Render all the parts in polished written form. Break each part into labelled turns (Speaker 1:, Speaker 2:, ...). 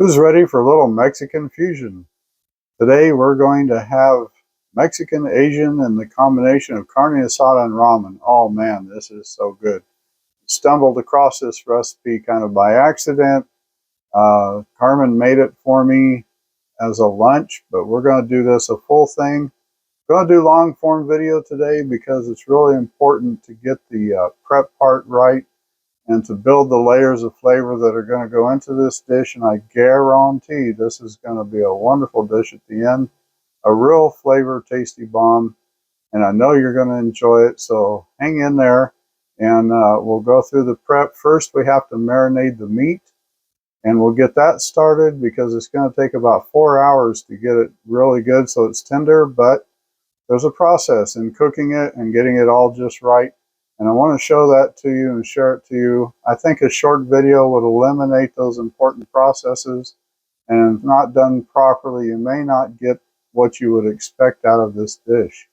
Speaker 1: Who's ready for a little Mexican fusion? Today we're going to have Mexican, Asian, and the combination of carne asada and ramen. Oh man, this is so good. Stumbled across this recipe kind of by accident. Carmen made it for me as a lunch, but we're going to do this a full thing. Going to do long form video today because it's really important to get the prep part right and to build the layers of flavor that are going to go into this dish. And I guarantee this is going to be a wonderful dish at the end, a real flavor tasty bomb, and I know you're going to enjoy it. So hang in there, and we'll go through the prep. First we have to marinate the meat, and we'll get that started because it's going to take about 4 hours to get it really good so it's tender. But there's a process in cooking it and getting it all just right. And I want to show that to you and share it to you. I think a short video would eliminate those important processes. And if not done properly, you may not get what you would expect out of this dish.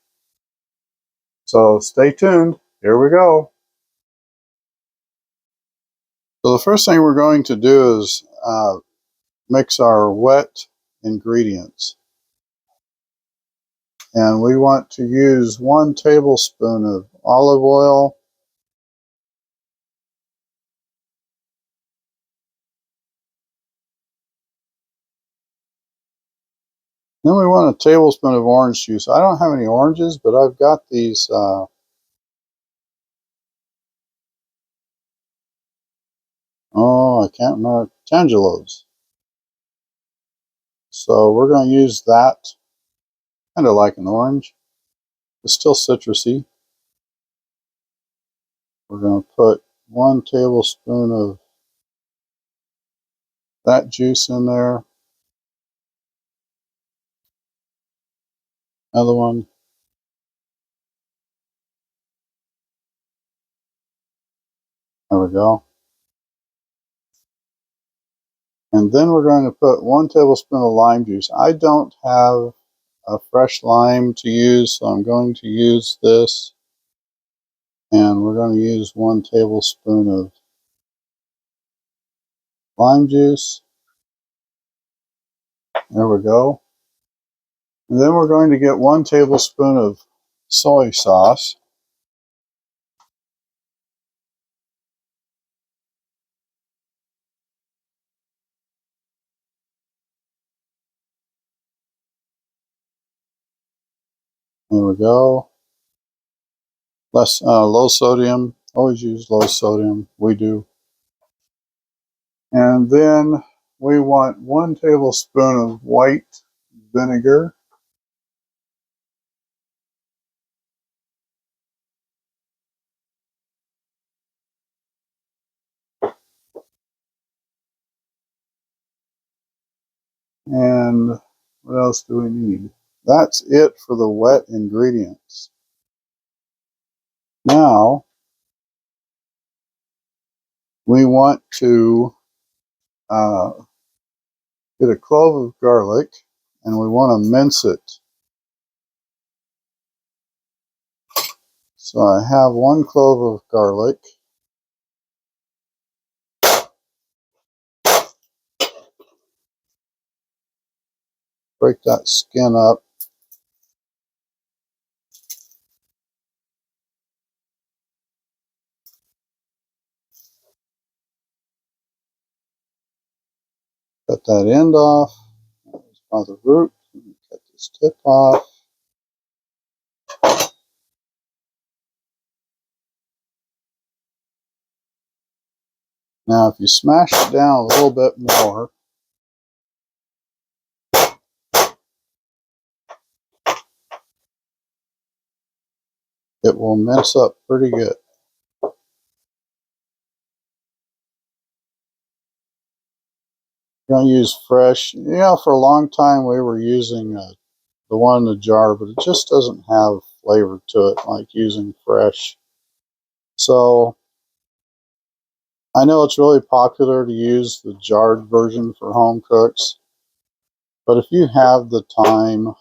Speaker 1: So stay tuned. Here we go. So the first thing we're going to do is mix our wet ingredients. And we want to use 1 tablespoon of olive oil, then we want a tablespoon of orange juice. I don't have any oranges, but I've got these I can't remember, Tangelos. So we're going to use that, kind of like an orange. It's still citrusy. We're going to put 1 tablespoon of that juice in there. Another one. There we go. And then we're going to put 1 tablespoon of lime juice. I don't have a fresh lime to use, so I'm going to use this. And we're going to use 1 tablespoon of lime juice. There we go. And then we're going to get 1 tablespoon of soy sauce. There we go. Low sodium. Always use low sodium. We do. And then we want 1 tablespoon of white vinegar. And what else do we need? That's it for the wet ingredients. Now, we want to get a clove of garlic, and we want to mince it. So I have 1 clove of garlic. Break that skin up. Cut that end off. There's part of the root. Cut this tip off. Now, if you smash it down a little bit more, it will mince up pretty good. We're going to use fresh. You know, for a long time we were using the one in the jar, but it just doesn't have flavor to it like using fresh. So I know it's really popular to use the jarred version for home cooks, but if you have the time,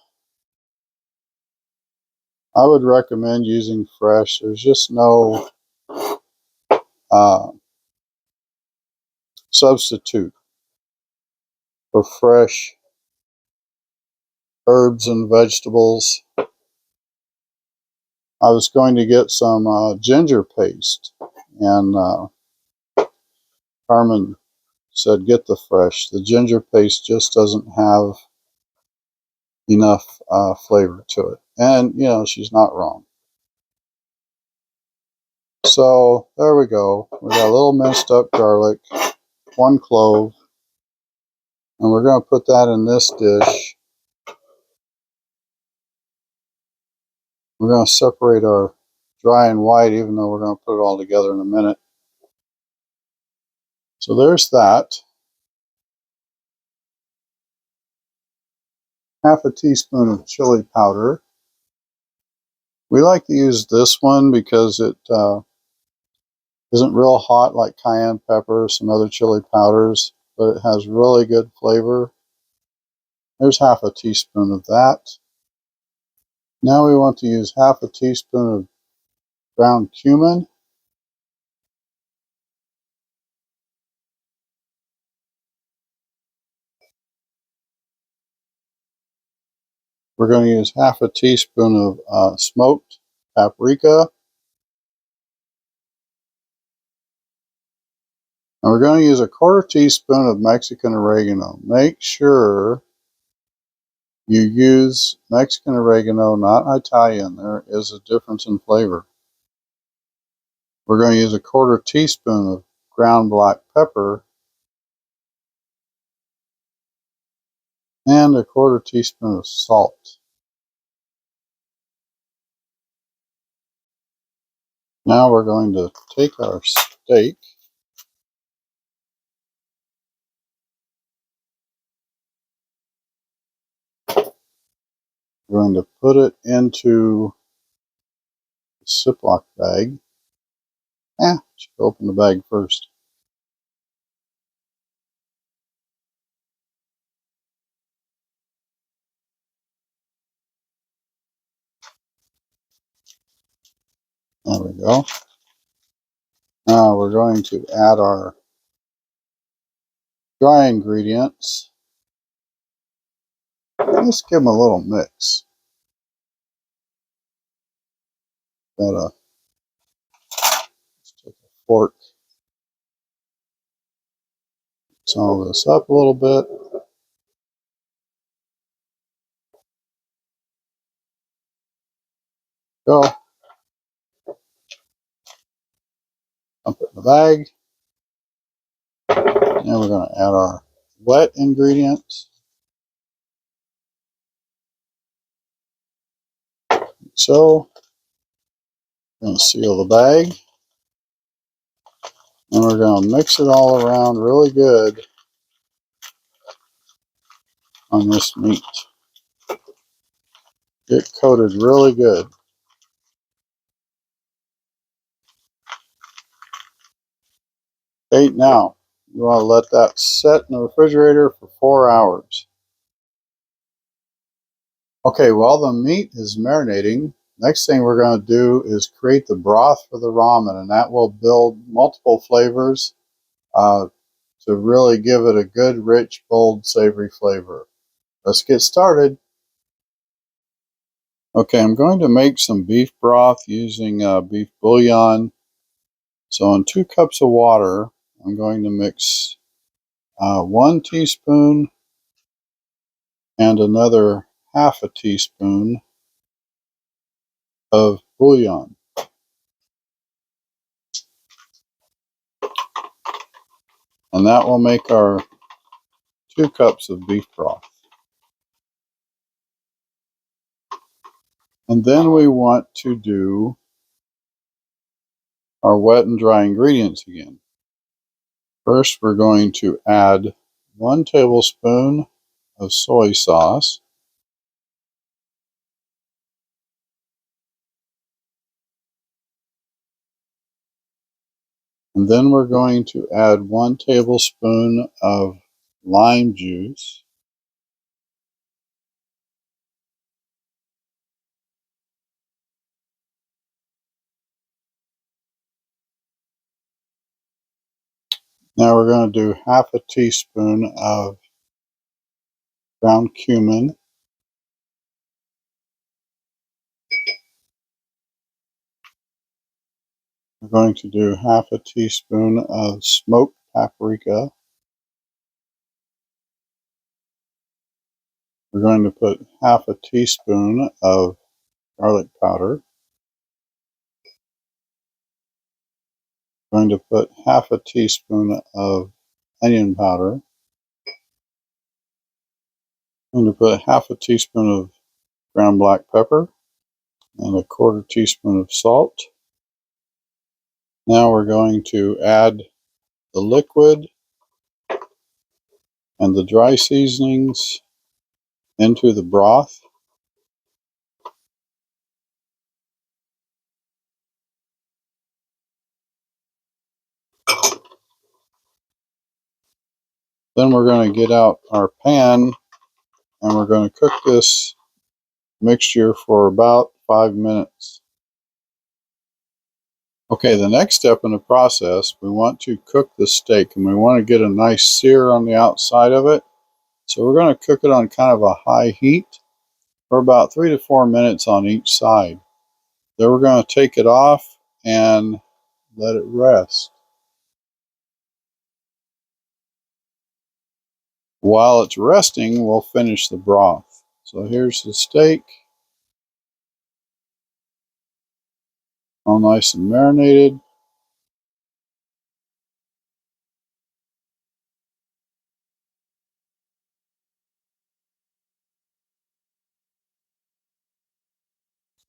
Speaker 1: I would recommend using fresh. There's just no substitute. for fresh herbs and vegetables. I was going to get some ginger paste, and Carmen said get the fresh. The ginger paste just doesn't have enough flavor to it. And, you know, she's not wrong. So there we go. We got a little minced up garlic, 1 clove, and we're going to put that in this dish. We're going to separate our dry and white, even though we're going to put it all together in a minute. So there's that. Half a teaspoon of chili powder. We like to use this one because it isn't real hot like cayenne pepper or some other chili powders, but it has really good flavor. There's half a teaspoon of that. Now we want to use half a teaspoon of ground cumin. We're going to use half a teaspoon of smoked paprika. And we're going to use a 1/4 teaspoon of Mexican oregano. Make sure you use Mexican oregano, not Italian. There is a difference in flavor. We're going to use a 1/4 teaspoon of ground black pepper and a 1/4 teaspoon of salt. Now we're going to take our steak. We're going to put it into a Ziploc bag. Should open the bag first. There we go. Now we're going to add our dry ingredients. Let's give them a little mix. Let's take a fork, some of this up a little bit. Go. Dump it in the bag. Now we're going to add our wet ingredients. So, we're going to seal the bag. And we're going to mix it all around really good on this meat. Get coated really good. Okay, now you want to let that set in the refrigerator for 4 hours. Okay, while the meat is marinating, next thing we're going to do is create the broth for the ramen, and that will build multiple flavors to really give it a good, rich, bold, savory flavor. Let's get started. Okay, I'm going to make some beef broth using beef bouillon. So in 2 cups of water, I'm going to mix 1 teaspoon and another half a teaspoon of bouillon. And that will make our 2 cups of beef broth. And then we want to do our wet and dry ingredients again. First, we're going to add 1 tablespoon of soy sauce. And then we're going to add 1 tablespoon of lime juice. Now we're going to do half a teaspoon of ground cumin. We're going to do half a teaspoon of smoked paprika. We're going to put half a teaspoon of garlic powder. We're going to put half a teaspoon of onion powder. I'm going to put half a teaspoon of ground black pepper and a quarter teaspoon of salt. Now we're going to add the liquid and the dry seasonings into the broth. Then we're going to get out our pan and we're going to cook this mixture for about 5 minutes. Okay, the next step in the process, we want to cook the steak and we want to get a nice sear on the outside of it. So we're going to cook it on kind of a high heat for about 3 to 4 minutes on each side. Then we're going to take it off and let it rest. While it's resting, we'll finish the broth. So here's the steak, all nice and marinated.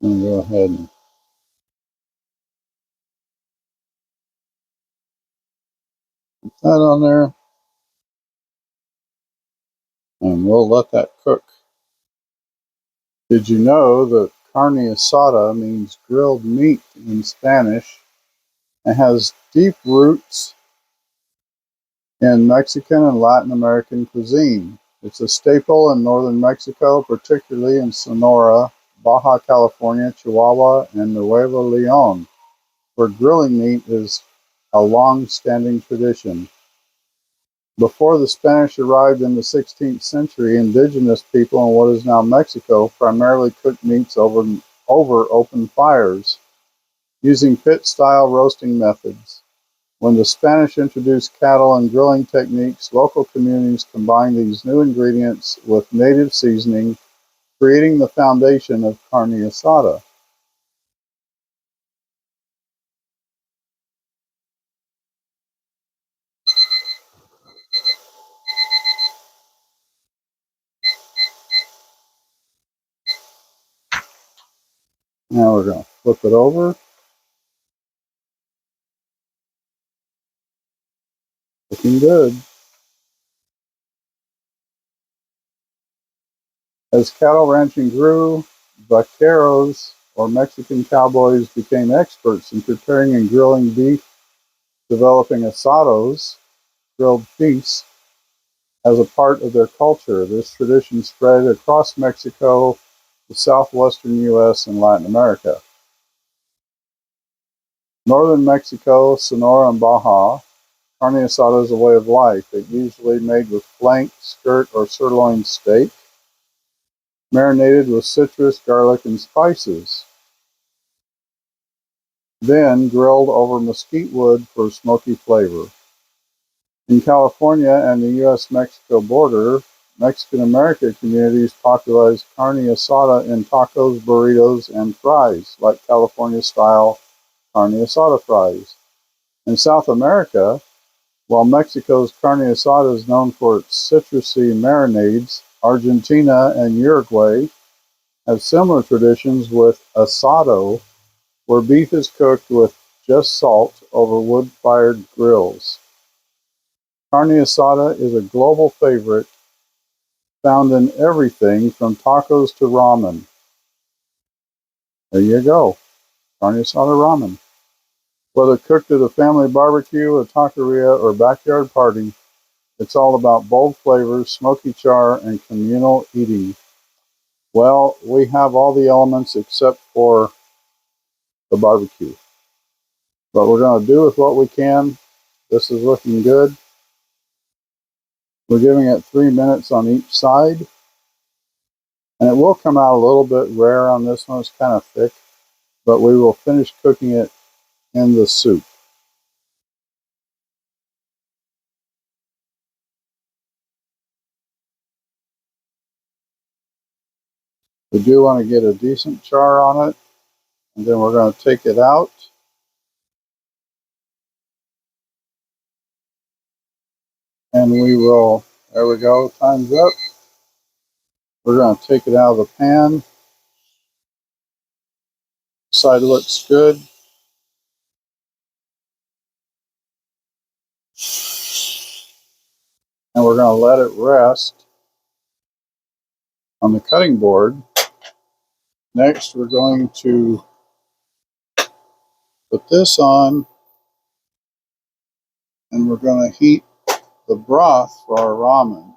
Speaker 1: I'm going to go ahead and put that on there, and we'll let that cook. Did you know that carne asada means grilled meat in Spanish and has deep roots in Mexican and Latin American cuisine? It's a staple in northern Mexico, particularly in Sonora, Baja California, Chihuahua, and Nuevo Leon, where grilling meat is a long-standing tradition. Before the Spanish arrived in the 16th century, indigenous people in what is now Mexico primarily cooked meats over open fires, using pit-style roasting methods. When the Spanish introduced cattle and grilling techniques, local communities combined these new ingredients with native seasoning, creating the foundation of carne asada. Now we're going to flip it over. Looking good. As cattle ranching grew, vaqueros, or Mexican cowboys, became experts in preparing and grilling beef, developing asados, grilled feasts, as a part of their culture. This tradition spread across Mexico, the southwestern U.S., and Latin America. Northern Mexico, Sonora, and Baja, carne asada is a way of life. It usually made with flank, skirt, or sirloin steak, marinated with citrus, garlic, and spices, then grilled over mesquite wood for smoky flavor. In California and the U.S.-Mexico border, Mexican-American communities popularized carne asada in tacos, burritos, and fries, like California-style carne asada fries. In South America, while Mexico's carne asada is known for its citrusy marinades, Argentina and Uruguay have similar traditions with asado, where beef is cooked with just salt over wood-fired grills. Carne asada is a global favorite, found in everything from tacos to ramen. There you go, carne asada ramen. Whether cooked at a family barbecue, a taqueria, or backyard party, it's all about bold flavors, smoky char, and communal eating. Well, we have all the elements except for the barbecue. But we're going to do with what we can. This is looking good. We're giving it 3 minutes on each side. And it will come out a little bit rare on this one. It's kind of thick, but we will finish cooking it in the soup. We do want to get a decent char on it, and then we're going to take it out. And we will, there we go, time's up. We're going to take it out of the pan. Side looks good. And we're going to let it rest on the cutting board. Next, we're going to put this on, and we're going to heat the broth for our ramen.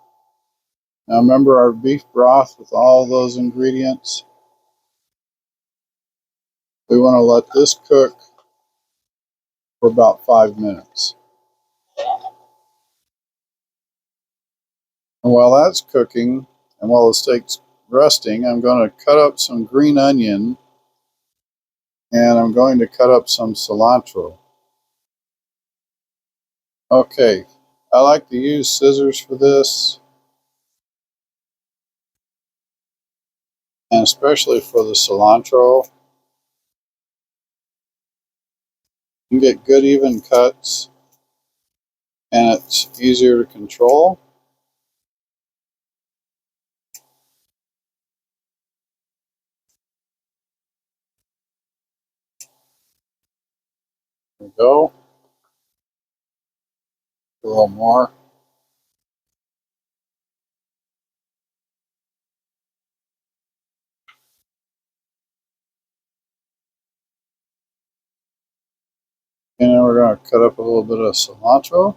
Speaker 1: Now remember our beef broth with all those ingredients? We want to let this cook for about 5 minutes. And while that's cooking, and while the steak's resting, I'm going to cut up some green onion, and I'm going to cut up some cilantro. Okay, I like to use scissors for this, and especially for the cilantro. You can get good even cuts, and it's easier to control. There we go. A little more. And then we're going to cut up a little bit of cilantro.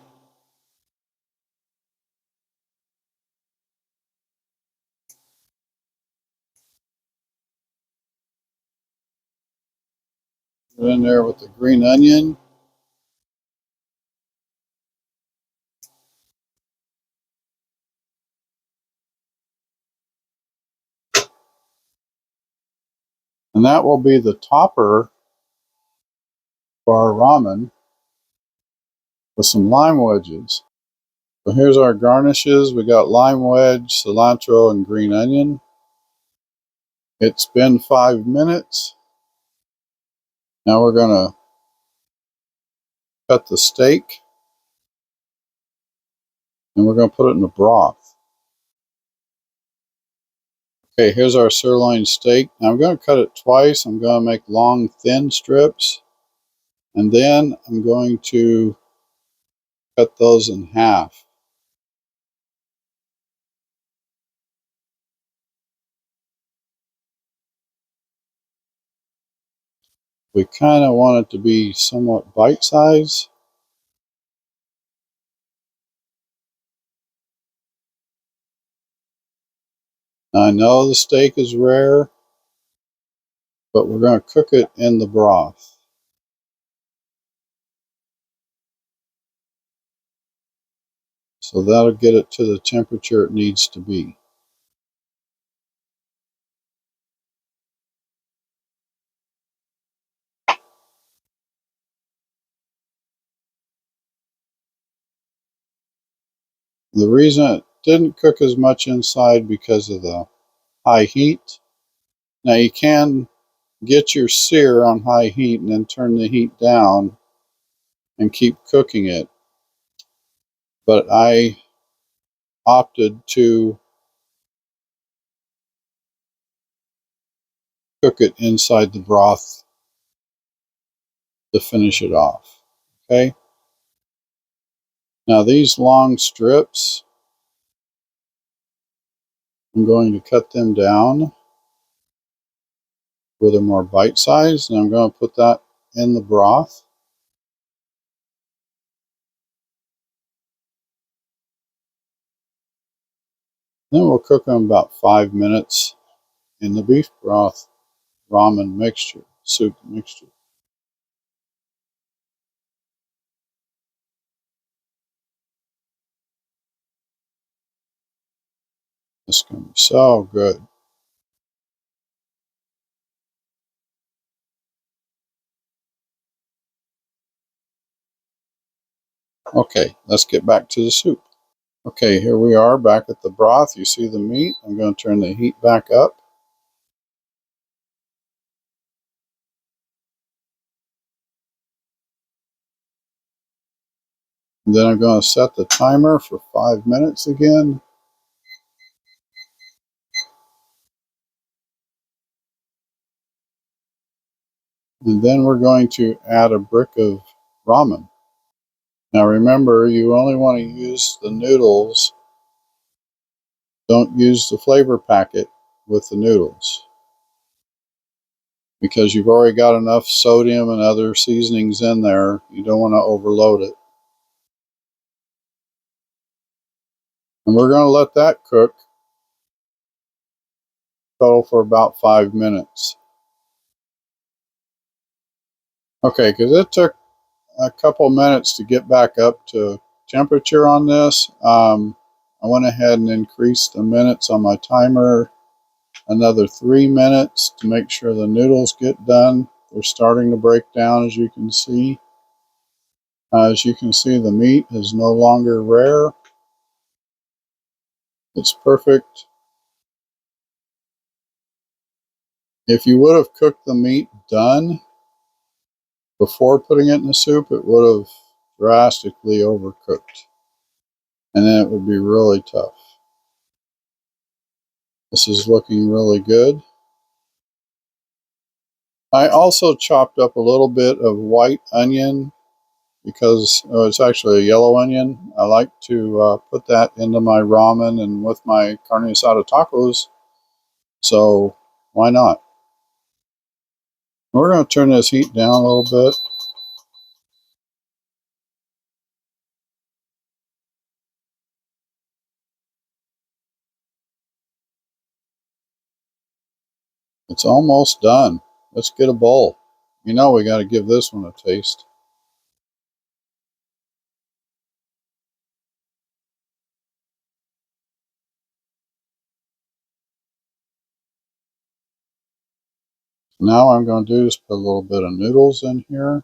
Speaker 1: Put in there with the green onion. And that will be the topper for our ramen with some lime wedges. So here's our garnishes. We got lime wedge, cilantro, and green onion. It's been 5 minutes. Now we're going to cut the steak, and we're going to put it in the broth. Okay, here's our sirloin steak. Now I'm going to cut it twice. I'm going to make long, thin strips, and then I'm going to cut those in half. We kind of want it to be somewhat bite-sized. I know the steak is rare, but we're going to cook it in the broth. So that'll get it to the temperature it needs to be. The reason it didn't cook as much inside because of the high heat. Now you can get your sear on high heat and then turn the heat down and keep cooking it. But I opted to cook it inside the broth to finish it off. Okay. Now these long strips, I'm going to cut them down where they're more bite-sized, and I'm going to put that in the broth. Then we'll cook them about 5 minutes in the beef broth ramen mixture, soup mixture. It's going to be so good. Okay, let's get back to the soup. Okay, here we are back at the broth. You see the meat. I'm going to turn the heat back up. And then I'm going to set the timer for 5 minutes again. And then we're going to add a brick of ramen. Now remember, you only want to use the noodles. Don't use the flavor packet with the noodles, because you've already got enough sodium and other seasonings in there. You don't want to overload it. And we're going to let that cook total for about 5 minutes. Okay, because it took a couple minutes to get back up to temperature on this. I went ahead and increased the minutes on my timer another 3 minutes to make sure the noodles get done. They're starting to break down, as you can see. As you can see, the meat is no longer rare. It's perfect. If you would have cooked the meat done before putting it in the soup, it would have drastically overcooked, and then it would be really tough. This is looking really good. I also chopped up a little bit of white onion because it's actually a yellow onion. I like to put that into my ramen and with my carne asada tacos. So why not? We're going to turn this heat down a little bit. It's almost done. Let's get a bowl. You know we got to give this one a taste. Now I'm going to do is put a little bit of noodles in here.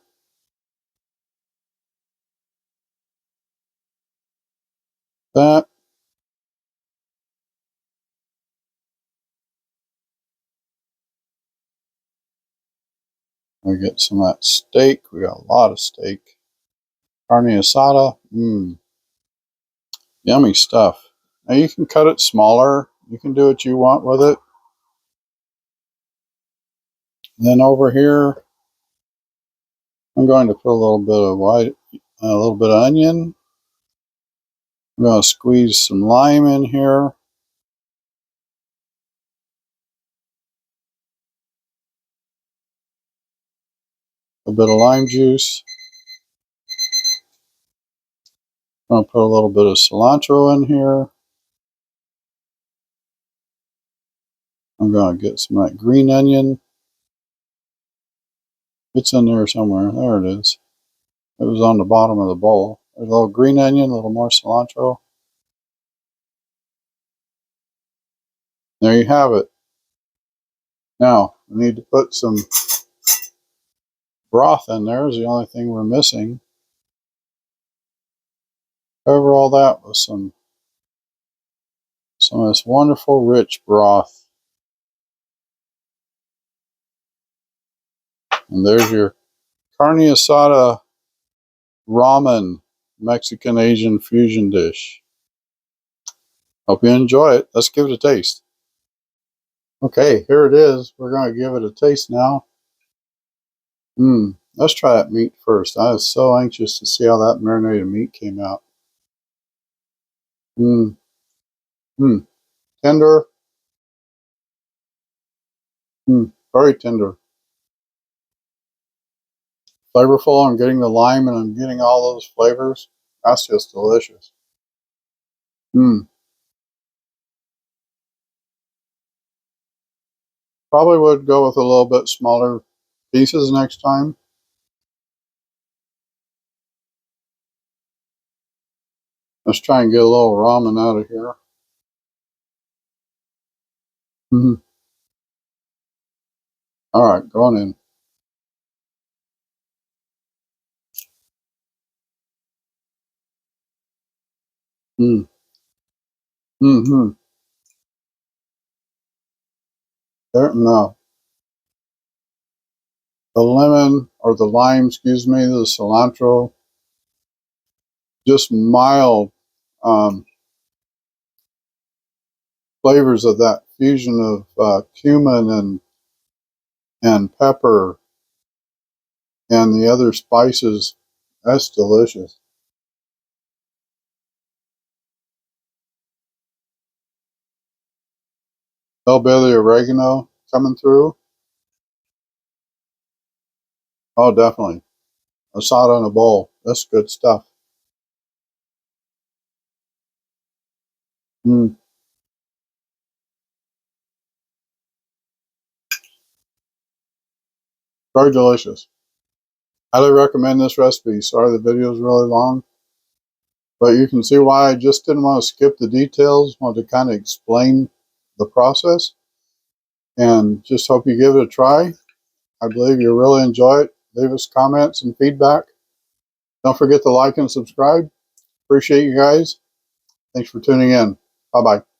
Speaker 1: That. We get some of that steak. We got a lot of steak. Carne asada. Yummy stuff. Now you can cut it smaller. You can do what you want with it. And then over here, I'm going to put a little bit of a little bit of onion. I'm going to squeeze some lime in here. A bit of lime juice. I'm going to put a little bit of cilantro in here. I'm going to get some of that green onion. It's in there somewhere. There it is. It was on the bottom of the bowl. There's a little green onion, a little more cilantro. There you have it. Now, we need to put some broth in there. Is the only thing we're missing. Cover all that with some of this wonderful rich broth. And there's your carne asada ramen Mexican Asian fusion dish. Hope you enjoy it. Let's give it a taste. Okay, here it is. We're going to give it a taste now. Let's try that meat first. I was so anxious to see how that marinated meat came out. Mmm. Mmm. Tender. Very tender. Flavorful. I'm getting the lime and I'm getting all those flavors. That's just delicious. Probably would go with a little bit smaller pieces next time. Let's try and get a little ramen out of here. All right, going in. Mm. Mm-hmm. There, no. The lemon or the lime, excuse me, the cilantro, just mild flavors of that fusion of cumin and pepper and the other spices. That's delicious. A little bit of the oregano coming through. Oh, definitely. Asada in a bowl. That's good stuff. Mm, very delicious. Highly recommend this recipe. Sorry the video is really long, but you can see why I just didn't want to skip the details. Wanted to kind of explain the process, and just hope you give it a try. I believe you'll really enjoy it. Leave us comments and feedback. Don't forget to like and subscribe. Appreciate you guys. Thanks for tuning in. Bye-bye.